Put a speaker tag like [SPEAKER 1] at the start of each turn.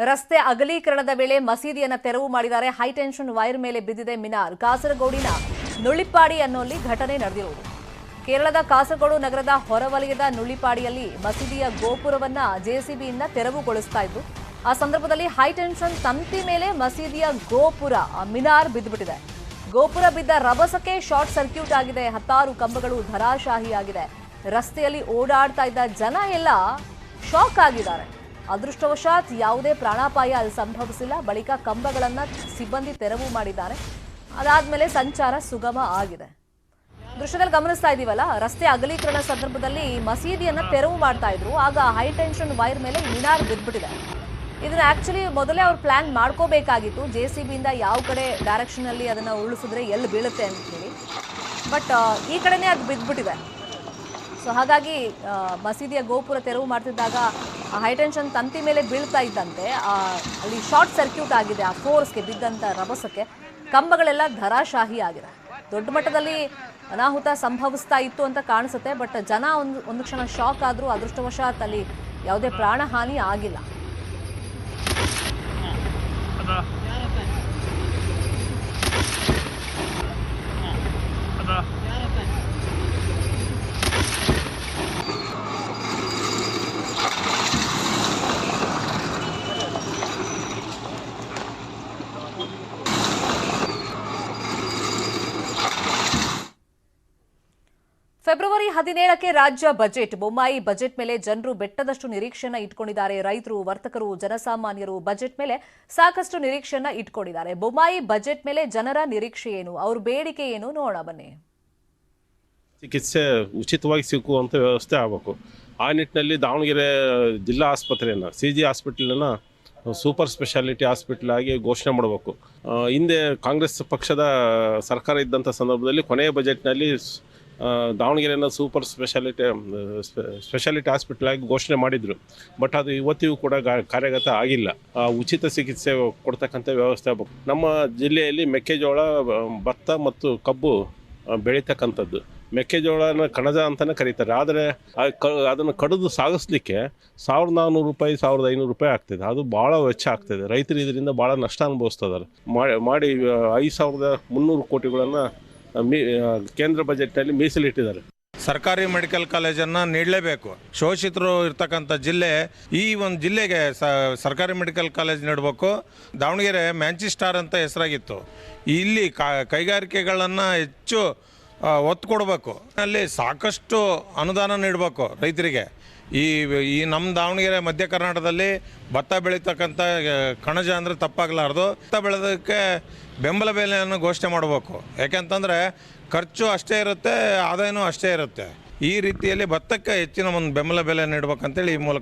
[SPEAKER 1] ರಸ್ತೆ ಅಗಲೀಕರಣದ ವೇಳೆ ಮಸೀದಿಯನ್ನು ತೆರವು ಮಾಡಿದ್ದಾರೆ. ಹೈಟೆನ್ಷನ್ ವೈರ್ ಮೇಲೆ ಬಿದ್ದಿದೆ ಮಿನಾರ್. ಕಾಸರಗೋಡಿನ ನುಳ್ಳಿಪಾಡಿ ಅನ್ನೋಲ್ಲಿ ಘಟನೆ ನಡೆದಿರುವುದು. ಕೇರಳದ ಕಾಸರಗೋಡು ನಗರದ ಹೊರವಲಯದ ನುಳ್ಳಿಪಾಡಿಯಲ್ಲಿ ಮಸೀದಿಯ ಗೋಪುರವನ್ನ ಜೆಸಿಬಿಯಿಂದ ತೆರವುಗೊಳಿಸ್ತಾ ಇದ್ದು, ಆ ಸಂದರ್ಭದಲ್ಲಿ ಹೈಟೆನ್ಷನ್ ತಂತಿ ಮೇಲೆ ಮಸೀದಿಯ ಗೋಪುರ ಮಿನಾರ್ ಬಿದ್ದುಬಿಟ್ಟಿದೆ. ಗೋಪುರ ಬಿದ್ದ ರಭಸಕ್ಕೆ ಶಾರ್ಟ್ ಸರ್ಕ್ಯೂಟ್ ಆಗಿದೆ. 10 ಕಂಬಗಳು ಧರಾಶಾಹಿಯಾಗಿದೆ. ರಸ್ತೆಯಲ್ಲಿ ಓಡಾಡ್ತಾ ಇದ್ದ ಜನ ಎಲ್ಲ ಶಾಕ್ ಆಗಿದ್ದಾರೆ. ಅದೃಷ್ಟವಶಾತ್ ಯಾವುದೇ ಪ್ರಾಣಾಪಾಯ ಅಲ್ಲಿ ಸಂಭವಿಸಿಲ್ಲ. ಬಳಿಕ ಕಂಬಗಳನ್ನು ಸಿಬ್ಬಂದಿ ತೆರವು ಮಾಡಿದ್ದಾರೆ. ಅದಾದ್ಮೇಲೆ ಸಂಚಾರ ಸುಗಮ ಆಗಿದೆ. ದೃಶ್ಯದಲ್ಲಿ ಗಮನಿಸ್ತಾ ಇದೀವಲ್ಲ, ರಸ್ತೆ ಅಗಲೀಕರಣ ಸಂದರ್ಭದಲ್ಲಿ ಮಸೀದಿಯನ್ನ ತೆರವು ಮಾಡ್ತಾ ಇದ್ರು. ಆಗ ಹೈಟೆನ್ಷನ್ ವೈರ್ ಮೇಲೆ ಮಿನಾರ್ ಬಿದ್ದುಬಿಟ್ಟಿದೆ. ಇದನ್ನ ಆಕ್ಚುಲಿ ಮೊದಲೇ ಅವ್ರು ಪ್ಲಾನ್ ಮಾಡ್ಕೋಬೇಕಾಗಿತ್ತು. ಜೆಸಿಬಿಯಿಂದ ಯಾವ ಕಡೆ ಡೈರೆಕ್ಷನ್ ಅಲ್ಲಿ ಅದನ್ನ ಉರುಳಿಸಿದ್ರೆ ಎಲ್ಲಿ ಬೀಳುತ್ತೆ ಅಂತ ಹೇಳಿ. ಬಟ್ ಈ ಕಡೆನೇ ಅದು ಬಿದ್ದುಬಿಟ್ಟಿದೆ. ಸೊ ಹಾಗಾಗಿ ಮಸೀದಿಯ ಗೋಪುರ ತೆರವು ಮಾಡ್ತಿದ್ದಾಗ ಹೈಟೆನ್ಷನ್ ತಂತಿ ಮೇಲೆ ಬೀಳ್ತಾ ಇದ್ದಂತೆ ಅಲ್ಲಿ ಶಾರ್ಟ್ ಸರ್ಕ್ಯೂಟ್ ಆಗಿದೆ. ಆ ಫೋರ್ಸ್ಗೆ ಬಿದ್ದಂಥ ರಭಸಕ್ಕೆ ಕಂಬಗಳೆಲ್ಲ ಧರಾಶಾಹಿ ಆಗಿದೆ. ದೊಡ್ಡ ಮಟ್ಟದಲ್ಲಿ ಅನಾಹುತ ಸಂಭವಿಸ್ತಾ ಇತ್ತು ಅಂತ ಕಾಣಿಸುತ್ತೆ. ಬಟ್ ಜನ ಒಂದು ಕ್ಷಣ ಶಾಕ್ ಆದರೂ ಅದೃಷ್ಟವಶಾತ್ ಅಲ್ಲಿ ಯಾವುದೇ ಪ್ರಾಣ ಹಾನಿ ಆಗಿಲ್ಲ. ಫೆಬ್ರವರಿ 17ಕ್ಕೆ ರಾಜ್ಯ ಬಜೆಟ್. ಬೊಮ್ಮಾಯಿ ಬಜೆಟ್ ಮೇಲೆ ಜನರು ಬೆಟ್ಟದಷ್ಟು ನಿರೀಕ್ಷೆಯನ್ನ ಇಟ್ಕೊಂಡಿದ್ದಾರೆ. ರೈತರು, ವರ್ತಕರು, ಜನಸಾಮಾನ್ಯರು ಬಜೆಟ್ ಮೇಲೆ ಸಾಕಷ್ಟು ನಿರೀಕ್ಷೆಯನ್ನ ಇಟ್ಕೊಂಡಿದ್ದಾರೆ. ಬೊಮ್ಮಾಯಿ ಬಜೆಟ್ ಮೇಲೆ ಜನರ ನಿರೀಕ್ಷೆ ಏನು, ಅವ್ರ ಬೇಡಿಕೆ ಏನು ನೋಡೋಣ ಬನ್ನಿ.
[SPEAKER 2] ಚಿಕಿತ್ಸೆ ಉಚಿತವಾಗಿ ಸಿಕ್ಕುವಂಥ ವ್ಯವಸ್ಥೆ ಆಗಬೇಕು. ಆ ನಿಟ್ಟಿನಲ್ಲಿ ದಾವಣಗೆರೆ ಜಿಲ್ಲಾ ಆಸ್ಪತ್ರೆಯನ್ನು CG ಹಾಸ್ಪಿಟಲನ್ನು ಸೂಪರ್ ಸ್ಪೆಷಾಲಿಟಿ ಹಾಸ್ಪಿಟಲ್ ಆಗಿ ಘೋಷಣೆ ಮಾಡಬೇಕು. ಹಿಂದೆ ಕಾಂಗ್ರೆಸ್ ಪಕ್ಷದ ಸರ್ಕಾರ ಇದ್ದಂಥ ಸಂದರ್ಭದಲ್ಲಿ ಕೊನೆಯ ಬಜೆಟ್ನಲ್ಲಿ ದಾವಣಗೆರೆಯನ್ನು ಸೂಪರ್ ಸ್ಪೆಷಾಲಿಟಿ ಹಾಸ್ಪಿಟಲ್ ಆಗಿ ಘೋಷಣೆ ಮಾಡಿದರು. ಬಟ್ ಅದು ಇವತ್ತಿಗೂ ಕೂಡ ಕಾರ್ಯಗತ ಆಗಿಲ್ಲ. ಉಚಿತ ಚಿಕಿತ್ಸೆ ಕೊಡ್ತಕ್ಕಂಥ ವ್ಯವಸ್ಥೆ ಆಗಬೇಕು. ನಮ್ಮ ಜಿಲ್ಲೆಯಲ್ಲಿ ಮೆಕ್ಕೆಜೋಳ, ಭತ್ತ ಮತ್ತು ಕಬ್ಬು ಬೆಳೀತಕ್ಕಂಥದ್ದು. ಮೆಕ್ಕೆಜೋಳನ ಕಣಜ ಅಂತಲೇ ಕರೀತಾರೆ. ಆದರೆ ಅದನ್ನು ಕಡಿದು ಸಾಗಿಸ್ಲಿಕ್ಕೆ 1400 ರೂಪಾಯಿ, 1500 ರೂಪಾಯಿ ಆಗ್ತದೆ. ಅದು ಭಾಳ ವೆಚ್ಚ ಆಗ್ತದೆ. ರೈತರು ಇದರಿಂದ ಭಾಳ ನಷ್ಟ ಅನುಭವಿಸ್ತಿದ್ದಾರೆ. ಮಾಡಿ 5300 ಕೋಟಿಗಳನ್ನು ಕೇಂದ್ರ ಬಜೆಟ್ನಲ್ಲಿ ಮೀಸಲಿಟ್ಟಿದ್ದಾರೆ.
[SPEAKER 3] ಸರ್ಕಾರಿ ಮೆಡಿಕಲ್ ಕಾಲೇಜನ್ನು ನೀಡಲೇಬೇಕು. ಶೋಷಿತರು ಇರ್ತಕ್ಕಂಥ ಜಿಲ್ಲೆ, ಈ ಒಂದು ಜಿಲ್ಲೆಗೆ ಸರ್ಕಾರಿ ಮೆಡಿಕಲ್ ಕಾಲೇಜ್ ನೀಡಬೇಕು. ದಾವಣಗೆರೆ ಮ್ಯಾಂಚೆಸ್ಟರ್ ಅಂತ ಹೆಸರಾಗಿತ್ತು. ಇಲ್ಲಿ ಕೈಗಾರಿಕೆಗಳನ್ನು ಹೆಚ್ಚು ಒತ್ತು ಕೊಡಬೇಕು. ಅಲ್ಲಿ ಸಾಕಷ್ಟು ಅನುದಾನ ನೀಡಬೇಕು ರೈತರಿಗೆ. ಈ ನಮ್ಮ ದಾವಣಗೆರೆ ಮಧ್ಯ ಕರ್ನಾಟಕದಲ್ಲಿ ಭತ್ತ ಬೆಳೀತಕ್ಕಂಥ ಕಣಜ ಅಂದರೆ ತಪ್ಪಾಗಲಾರ್ದು. ಭತ್ತ ಬೆಳೆದಕ್ಕೆ ಬೆಂಬಲ ಬೆಲೆಯನ್ನು ಘೋಷಣೆ ಮಾಡಬೇಕು. ಯಾಕೆಂತಂದರೆ ಖರ್ಚು ಅಷ್ಟೇ ಇರುತ್ತೆ, ಆದಾಯನೂ ಅಷ್ಟೇ ಇರುತ್ತೆ. ಈ ರೀತಿಯಲ್ಲಿ ಭತ್ತಕ್ಕೆ ಹೆಚ್ಚಿನ ಒಂದು ಬೆಂಬಲ ಬೆಲೆ ನೀಡಬೇಕಂತೇಳಿ ಈ ಮೂಲಕ